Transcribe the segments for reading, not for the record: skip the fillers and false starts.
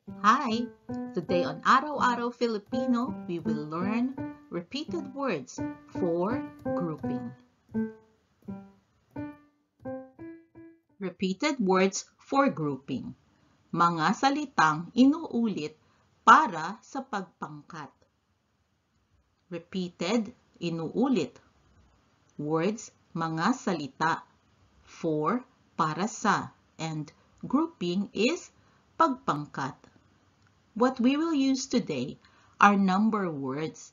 Hi! Today on Araw-Araw Filipino, we will learn repeated words for grouping. Repeated words for grouping. Mga salitang inuulit para sa pagpangkat. Repeated, inuulit. Words, mga salita. For, para sa. And grouping is pagpangkat. What we will use today are number words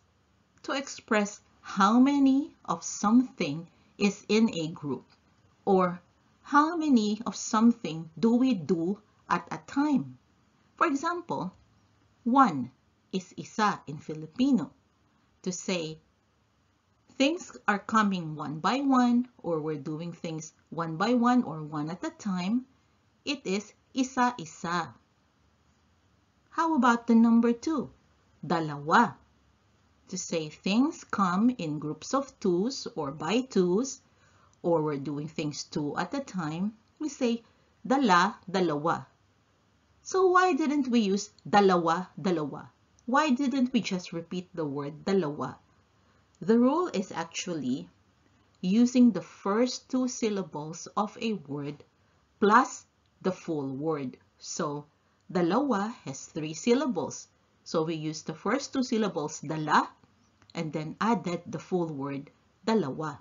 to express how many of something is in a group or how many of something do we do at a time. For example, one is isa in Filipino. To say things are coming one by one or we're doing things one by one or one at a time, it is isa-isa. How about the number two? Dalawa. To say things come in groups of twos or by twos, or we're doing things two at a time, we say dala, dalawa. So why didn't we use dalawa, dalawa? Why didn't we just repeat the word dalawa? The rule is actually using the first two syllables of a word plus the full word. So dalawa has three syllables. So we use the first two syllables dala and then added the full word dalawa.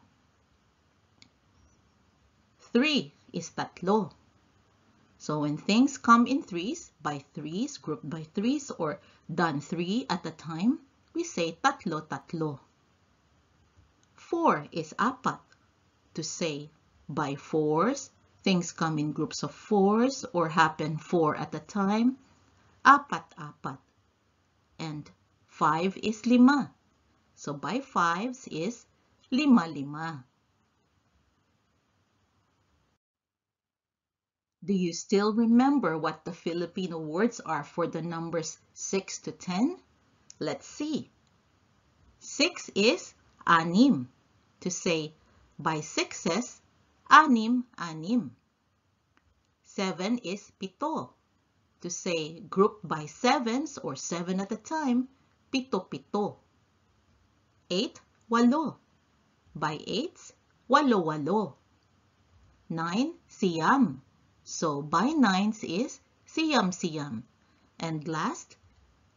Three is tatlo. So when things come in threes, by threes, grouped by threes, or done three at a time, we say tatlo, tatlo. Four is apat. To say by fours, things come in groups of fours or happen four at a time, apat, apat. And five is lima. So by fives is lima, lima. Do you still remember what the Filipino words are for the numbers 6 to 10? Let's see. 6 is anim. To say by sixes, anim, anim. 7 is pito. To say group by sevens or seven at a time, pito, pito. 8, walo. By eights, walo, walo. 9, siyam. So by nines is siyam, siyam. And last,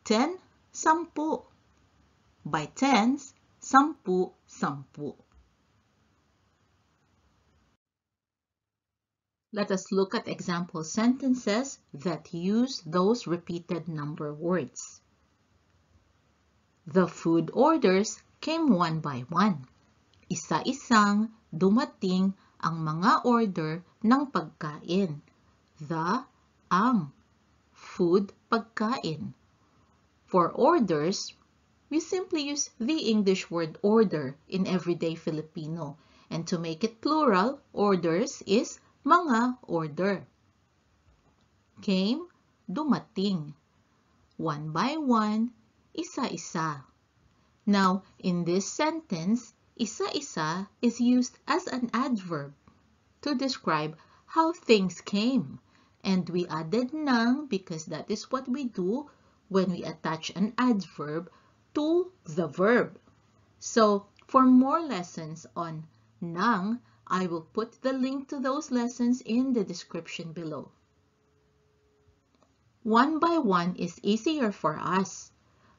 10, sampu. By tens, sampu, sampu. Let us look at example sentences that use those repeated number words. The food orders came one by one. Isa-isang dumating ang mga order ng pagkain. The, ang. Food, pagkain. For orders, we simply use the English word order in everyday Filipino. And to make it plural, orders is mga order. Came, dumating. One by one, isa-isa. Now, in this sentence, isa-isa is used as an adverb to describe how things came. And we added nang because that is what we do when we attach an adverb to the verb. So, for more lessons on nang, I will put the link to those lessons in the description below. One by one is easier for us.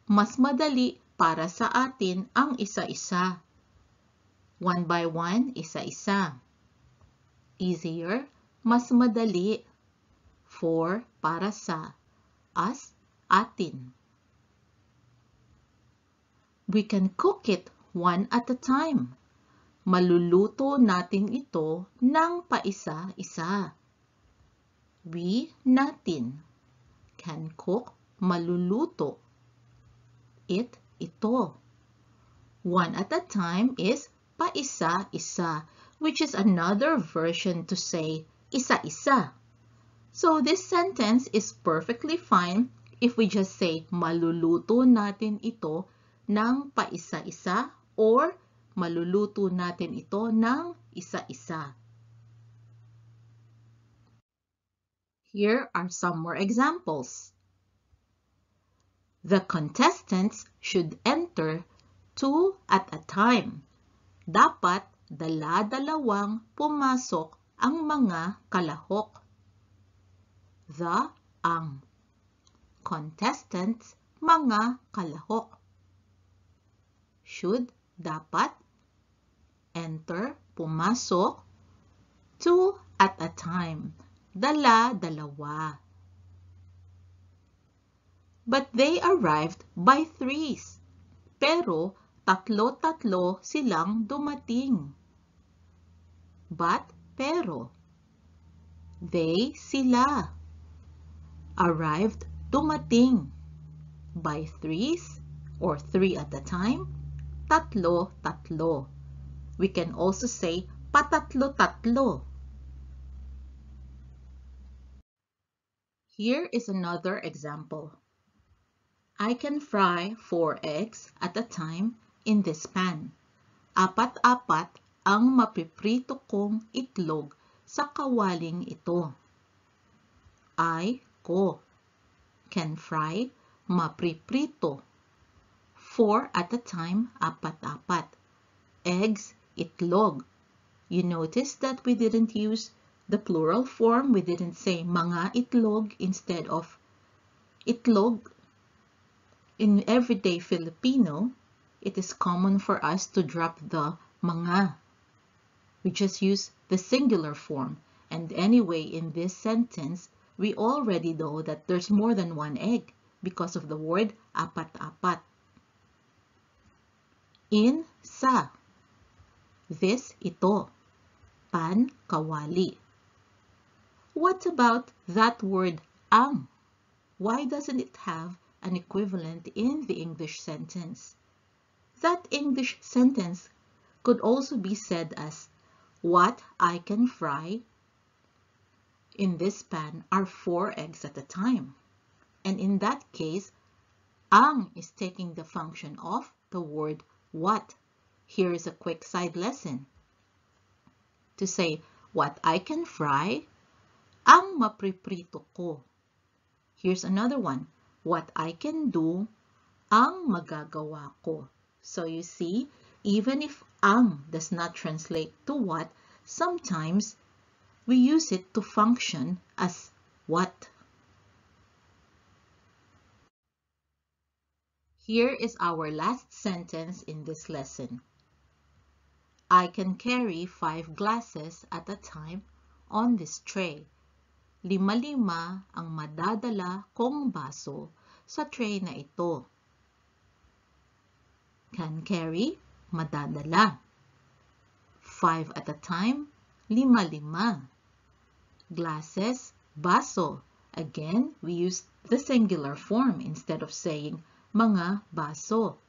Mas madali para sa atin ang isa-isa. One by one, isa-isa. Easier, mas madali. For, para sa. Us, atin. We can cook it one at a time. Maluluto natin ito ng paisa-isa. We, natin. Can cook, maluluto. It, ito. One at a time is paisa-isa, which is another version to say isa-isa. So this sentence is perfectly fine if we just say maluluto natin ito ng paisa-isa or maluluto natin ito ng isa-isa. Here are some more examples. The contestants should enter 2 at a time. Dapat dala-dalawang pumasok ang mga kalahok. The, ang. Contestants, mga kalahok. Should, dapat. Enter, pumasok. 2 at a time. Dala-dalawa. But they arrived by threes. Pero tatlo-tatlo silang dumating. But, pero. They, sila. Arrived, dumating. By threes, or 3 at a time. Tatlo-tatlo. We can also say patatlo-tatlo. Here is another example. I can fry 4 eggs at a time in this pan. Apat-apat ang mapiprito kong itlog sa kawaling ito. I, ko. Can fry, mapiprito. 4 at a time, apat-apat. Eggs, itlog. You notice that we didn't use the plural form. We didn't say mga itlog instead of itlog. In everyday Filipino, it is common for us to drop the mga. We just use the singular form. And anyway, in this sentence, we already know that there's more than one egg because of the word apat-apat. In, sa. This, ito. Pan, kawali. What about that word ang? Why doesn't it have an equivalent in the English sentence? That English sentence could also be said as, what I can fry in this pan are 4 eggs at a time. And in that case, ang is taking the function of the word what. Here is a quick side lesson. To say, what I can fry, ang mapriprito ko. Here's another one. What I can do, ang magagawa ko. So you see, even if ang does not translate to what, sometimes we use it to function as what. Here is our last sentence in this lesson. I can carry 5 glasses at a time on this tray. 5-5 ang madadala kong baso sa tray na ito. Can carry, madadala. 5 at a time, 5-5. Glasses, baso. Again, we use the singular form instead of saying mga baso.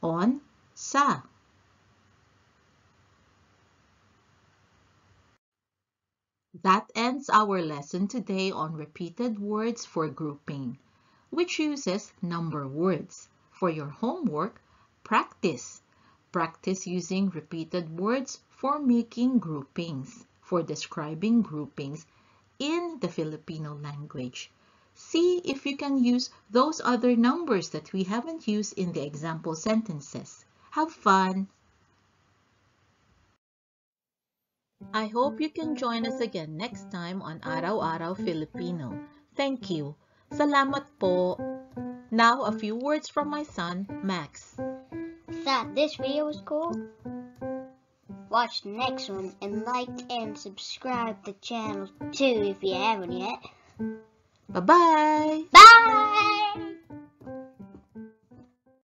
On, sa. That ends our lesson today on repeated words for grouping, which uses number words. For your homework, practice. Practice using repeated words for making groupings, for describing groupings in the Filipino language. See if you can use those other numbers that we haven't used in the example sentences. Have fun! I hope you can join us again next time on Araw-Araw Filipino. Thank you. Salamat po. Now, a few words from my son, Max. Thought this video was cool? Watch the next one and like and subscribe to the channel too if you haven't yet. Bye-bye! Bye!